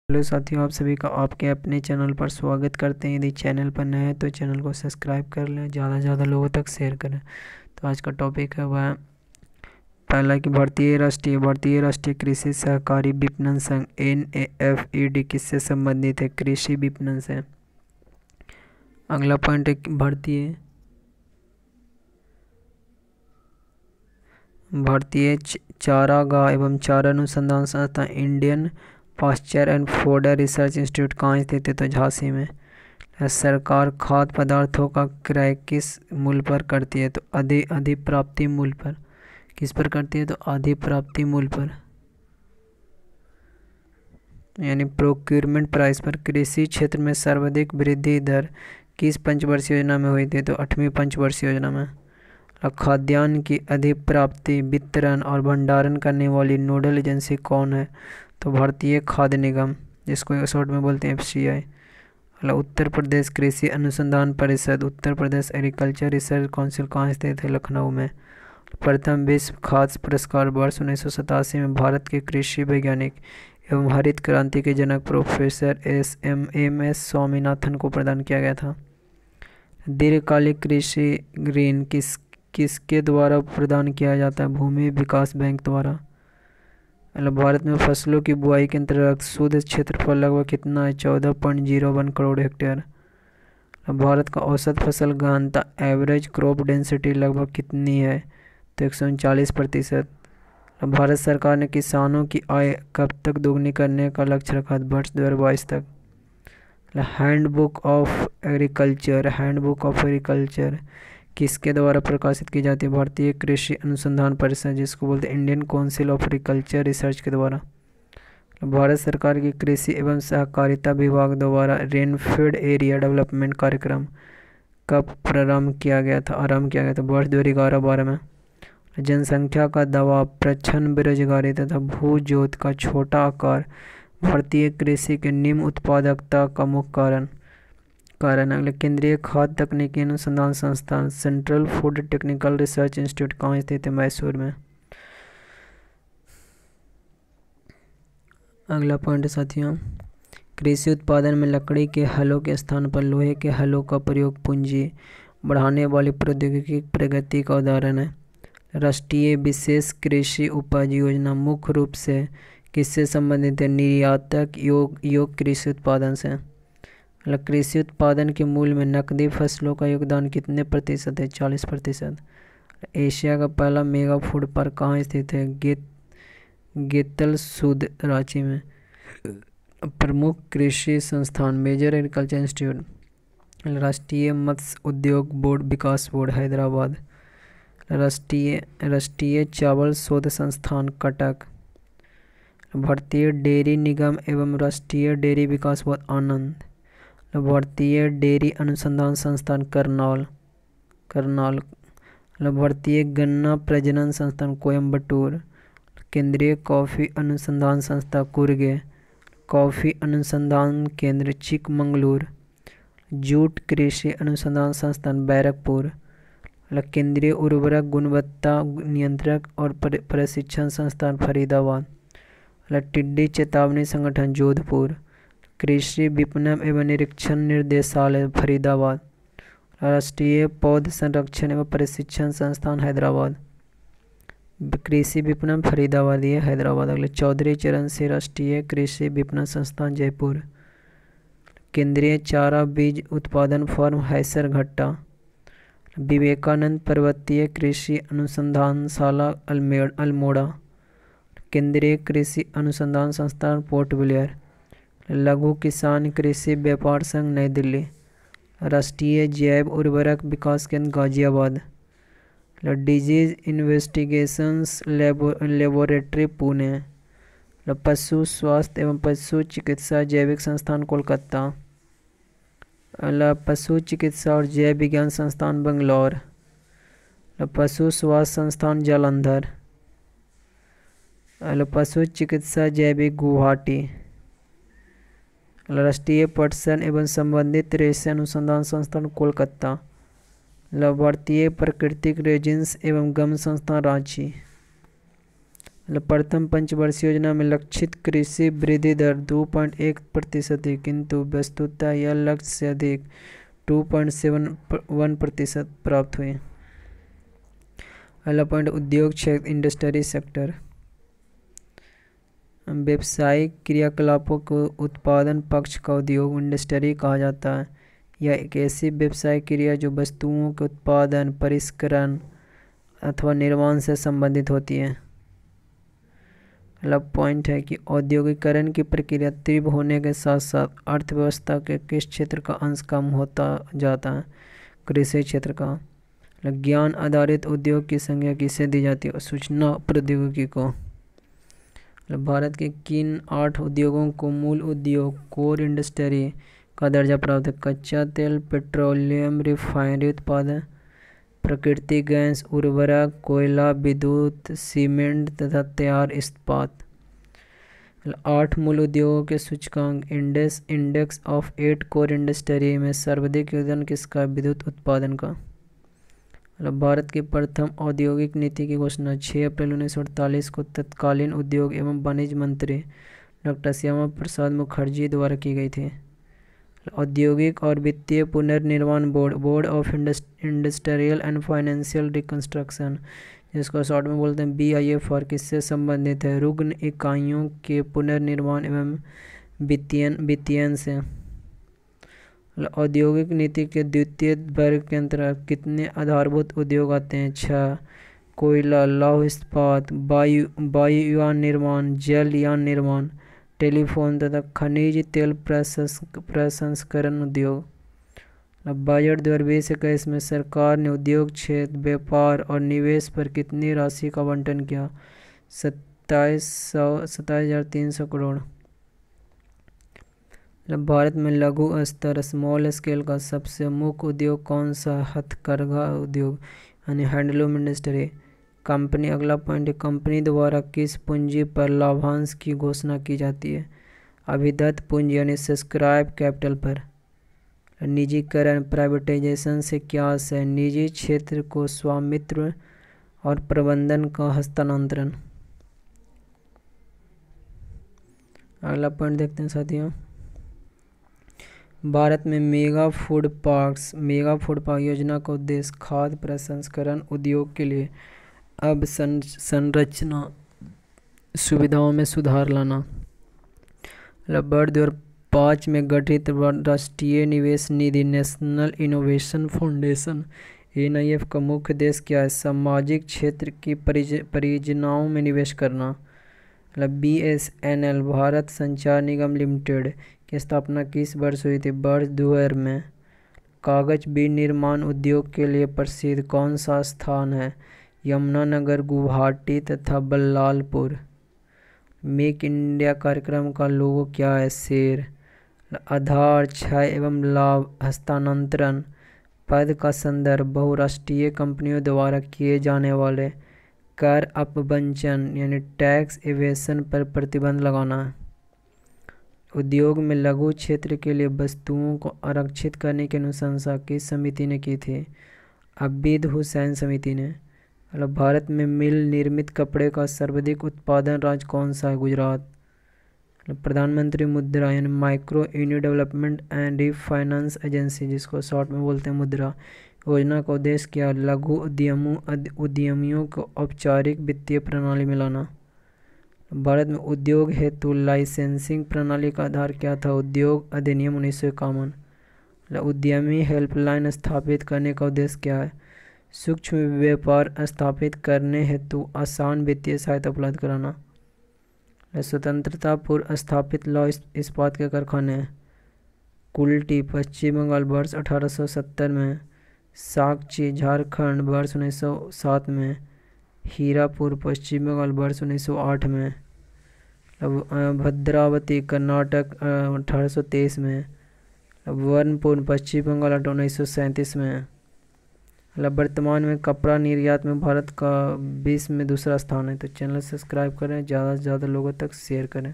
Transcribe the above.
Hello साथियों, आप सभी का आपके अपने चैनल पर स्वागत करते हैं। यदि चैनल पर नए हैं तो चैनल को सब्सक्राइब कर लें, ज़्यादा से ज़्यादा लोगों तक शेयर करें। तो आज का टॉपिक है वह पहला कि भारतीय राष्ट्रीय कृषि सहकारी विपणन संघ NAFED किससे संबंधित है? कृषि विपणन से। अगला पॉइंट है कि भारतीय चारागाह एवं चारा अनुसंधान संस्थान Indian pasture and fodder research institute कहाँ स्थित है? तो झांसी में। सरकार खाद्य पदार्थों का क्रय किस मूल्य पर करती है? तो अधिप्राप्ति मूल्य पर। किस पर करती है? तो अधिप्राप्ति मूल्य पर, यानी प्रोक्यूरमेंट प्राइस पर। कृषि क्षेत्र में सर्वाधिक वृद्धि दर किस पंचवर्षीय योजना में हुई थी? तो 8वीं पंचवर्षीय योजना में। खाद्यान्न की अधिप्राप्ति, वितरण और भंडारण करने वाली नोडल एजेंसी कौन है? तो भारतीय खाद्य निगम, जिसको शॉर्ट में बोलते हैं FCI। उत्तर प्रदेश कृषि अनुसंधान परिषद, Uttar Pradesh agriculture research council कहाँ स्थित है? लखनऊ में। प्रथम विश्व खाद्य पुरस्कार वर्ष 1987 में भारत के कृषि वैज्ञानिक एवं हरित क्रांति के जनक प्रोफेसर MS स्वामीनाथन को प्रदान किया गया था। दीर्घकालिक कृषि ऋण किसके द्वारा प्रदान किया जाता है? भूमि विकास बैंक द्वारा। भारत में फसलों की बुआई के अंतर्गत शुद्ध क्षेत्रफल लगभग कितना है? 14.01 करोड़ हेक्टेयर। भारत का औसत फसल गहनता एवरेज क्रॉप डेंसिटी लगभग कितनी है? तो 139%। भारत सरकार ने किसानों की आय कब तक दोगुनी करने का लक्ष्य रखा? वर्ष 2022 तक। हैंडबुक ऑफ एग्रीकल्चर किसके द्वारा प्रकाशित की जाती है? भारतीय कृषि अनुसंधान परिषद, जिसको बोलते हैं Indian council of agriculture research के द्वारा। भारत सरकार की कृषि एवं सहकारिता विभाग द्वारा रेनफेड एरिया डेवलपमेंट कार्यक्रम कब आरंभ किया गया था? वर्ष 2011-12 में। जनसंख्या का दबाव, प्रच्छन्न बेरोजगारी तथा भू जोत का छोटा आकार भारतीय कृषि के निम्न उत्पादकता का मुख्य कारण। अगले केंद्रीय खाद्य तकनीकी अनुसंधान संस्थान central food technical research institute कहाँ स्थित है? मैसूर में। अगला पॉइंट साथियों, कृषि उत्पादन में लकड़ी के हलों के स्थान पर लोहे के हलों का प्रयोग पूंजी बढ़ाने वाली प्रौद्योगिकी प्रगति का उदाहरण है। राष्ट्रीय विशेष कृषि उपज योजना मुख्य रूप से किससे संबंधित है? निर्यातक योग कृषि उत्पादन से। कृषि उत्पादन के मूल्य में नकदी फसलों का योगदान कितने प्रतिशत है? 40%। एशिया का पहला मेगा फूड पार्क कहाँ स्थित है? गेतलसूद, रांची में। प्रमुख कृषि संस्थान मेजर एग्रीकल्चर इंस्टीट्यूट, राष्ट्रीय मत्स्य उद्योग बोर्ड विकास बोर्ड, हैदराबाद। राष्ट्रीय चावल शोध संस्थान, कटक। भारतीय डेयरी निगम एवं राष्ट्रीय डेयरी विकास बोर्ड, आनंद। भारतीय डेयरी अनुसंधान संस्थान, करनाल। भारतीय गन्ना प्रजनन संस्थान, कोयम्बटूर। केंद्रीय कॉफ़ी अनुसंधान संस्था, कुर्गे। कॉफ़ी अनुसंधान केंद्र, चिकमंगलूर। जूट कृषि अनुसंधान संस्थान, बैरकपुर। केंद्रीय उर्वरक गुणवत्ता नियंत्रक और प्रशिक्षण संस्थान, फरीदाबाद। टिड्डी चेतावनी संगठन, जोधपुर। कृषि विपणन एवं निरीक्षण निर्देशालय, फरीदाबाद। राष्ट्रीय पौध संरक्षण एवं प्रशिक्षण संस्थान, हैदराबाद। कृषि विपणन फरीदाबाद, ये हैदराबाद। अगले चौधरी चरण सिंह राष्ट्रीय कृषि विपणन संस्थान, जयपुर। केंद्रीय चारा बीज उत्पादन फर्म, हैसरघट्टा। विवेकानंद पर्वतीय कृषि अनुसंधानशाला, अल्मोड़ा। केंद्रीय कृषि अनुसंधान संस्थान, पोर्ट ब्लेयर। लघु किसान कृषि व्यापार संघ, नई दिल्ली। राष्ट्रीय जैव उर्वरक विकास केंद्र, Ghaziabad. Disease investigations laboratory, Pune. पशु स्वास्थ्य एवं पशु चिकित्सा जैविक संस्थान, कोलकाता। पशु चिकित्सा और जैव विज्ञान संस्थान, बेंगलोर। पशु स्वास्थ्य संस्थान, जालंधर। पशु चिकित्सा जैविक, गुवाहाटी। राष्ट्रीय पटसन एवं संबंधित रेशे अनुसंधान संस्थान, कोलकाता। भारतीय प्राकृतिक रेजिन्स एवं गम संस्थान, रांची। मतलब प्रथम पंचवर्षीय योजना में लक्षित कृषि वृद्धि दर 2.1% थी, किंतु वस्तुतः यह लक्ष्य से अधिक 2.71% प्राप्त हुई। अगला पॉइंट उद्योग क्षेत्र इंडस्ट्री सेक्टर। व्यावसायिक क्रियाकलापों को उत्पादन पक्ष का उद्योग इंडस्ट्री कहा जाता है। यह एक ऐसी व्यावसायिक क्रिया जो वस्तुओं के उत्पादन, परिष्करण अथवा निर्माण से संबंधित होती है। अगला पॉइंट है कि औद्योगिकरण की प्रक्रिया तीव्र होने के साथ साथ अर्थव्यवस्था के किस क्षेत्र का अंश कम होता जाता है? कृषि क्षेत्र का। ज्ञान आधारित उद्योग की संज्ञा किसे दी जाती है? सूचना प्रौद्योगिकी को। भारत के किन 8 उद्योगों को मूल उद्योग कोर इंडस्ट्री का दर्जा प्राप्त है? कच्चा तेल, पेट्रोलियम, रिफाइनरी उत्पादन, प्राकृतिक गैस, उर्वरक, कोयला, विद्युत, सीमेंट तथा तैयार इस्पात। 8 मूल उद्योगों के सूचकांक इंडेक्स ऑफ 8 कोर इंडस्ट्री में सर्वाधिक योगदान किसका? विद्युत उत्पादन का। भारत की प्रथम औद्योगिक नीति की घोषणा 6 अप्रैल 1948 को तत्कालीन उद्योग एवं वाणिज्य मंत्री डॉक्टर श्यामा प्रसाद मुखर्जी द्वारा की गई थी। औद्योगिक और वित्तीय पुनर्निर्माण board of industrial and financial reconstruction, जिसको शॉर्ट में बोलते हैं BIFR, किससे संबंधित है? रुग्ण इकाइयों के पुनर्निर्माण एवं वित्तीयन से। औद्योगिक नीति के द्वितीय वर्ग के अंतर्गत कितने आधारभूत उद्योग आते हैं? 6। कोयला, लौह इस्पात, वायुयान निर्माण, जलयान निर्माण, टेलीफोन तथा खनिज तेल प्रसंस्करण उद्योग। बजट 2020-21 में सरकार ने उद्योग क्षेत्र, व्यापार और निवेश पर कितनी राशि का आवंटन किया? 27,300 करोड़। भारत में लघु स्तर स्मॉल स्केल का सबसे मुख्य उद्योग कौन सा? हथकरघा उद्योग यानी हैंडलूम इंडस्ट्री। कंपनी। अगला पॉइंट, कंपनी द्वारा किस पूंजी पर लाभांश की घोषणा की जाती है? अभिदत्त पूंजी यानी सब्सक्राइब कैपिटल पर। निजीकरण प्राइवेटाइजेशन से क्या है? निजी क्षेत्र को स्वामित्व और प्रबंधन का हस्तांतरण। अगला पॉइंट देखते हैं साथियों, भारत में मेगा फूड पार्क योजना का उद्देश्य खाद्य प्रसंस्करण उद्योग के लिए अवसंरचना सुविधाओं में सुधार लाना। वर्ष 2005 में गठित राष्ट्रीय निवेश निधि नेशनल इनोवेशन फाउंडेशन NIF का मुख्य उद्देश्य क्या है? सामाजिक क्षेत्र की परियोजनाओं में निवेश करना। BSNL भारत संचार निगम लिमिटेड की स्थापना किस वर्ष हुई थी? वर्ष 2000 में। कागज विनिर्माण उद्योग के लिए प्रसिद्ध कौन सा स्थान है? यमुनानगर, गुवाहाटी तथा बल्लालपुर। मेक इंडिया कार्यक्रम का लोगो क्या है? शेर। आधार, क्षय एवं लाभ हस्तांतरण पद का संदर्भ बहुराष्ट्रीय कंपनियों द्वारा किए जाने वाले कर अपवंचन यानी टैक्स एवेशन पर प्रतिबंध लगाना है। उद्योग में लघु क्षेत्र के लिए वस्तुओं को आरक्षित करने की अनुशंसा किस समिति ने की थी? अब्बिद हुसैन समिति ने। भारत में मिल निर्मित कपड़े का सर्वाधिक उत्पादन राज्य कौन सा है? गुजरात। प्रधानमंत्री मुद्रा यानी micro unit development and refinance agency, जिसको शॉर्ट में बोलते हैं मुद्रा योजना का उद्देश्य क्या? लघु उद्यमियों को औपचारिक वित्तीय प्रणाली में लाना। भारत में उद्योग हेतु लाइसेंसिंग प्रणाली का आधार क्या था? उद्योग अधिनियम 1951। उद्यमी हेल्पलाइन स्थापित करने का उद्देश्य क्या है? सूक्ष्म व्यापार स्थापित करने हेतु आसान वित्तीय सहायता उपलब्ध कराना। स्वतंत्रता पूर्व स्थापित लौह इस्पात के कारखाने। कुल्टी पश्चिम बंगाल वर्ष 1870 में। साकची झारखंड वर्ष 1907 में। हीरापुर पश्चिम बंगाल वर्ष 1908 में। भद्रावती कर्नाटक 1823 में। वर्नपुर पश्चिम बंगाल 1937 में। वर्तमान में कपड़ा निर्यात में भारत का विश्व में दूसरा स्थान है। तो चैनल सब्सक्राइब करें, ज़्यादा से ज़्यादा लोगों तक शेयर करें।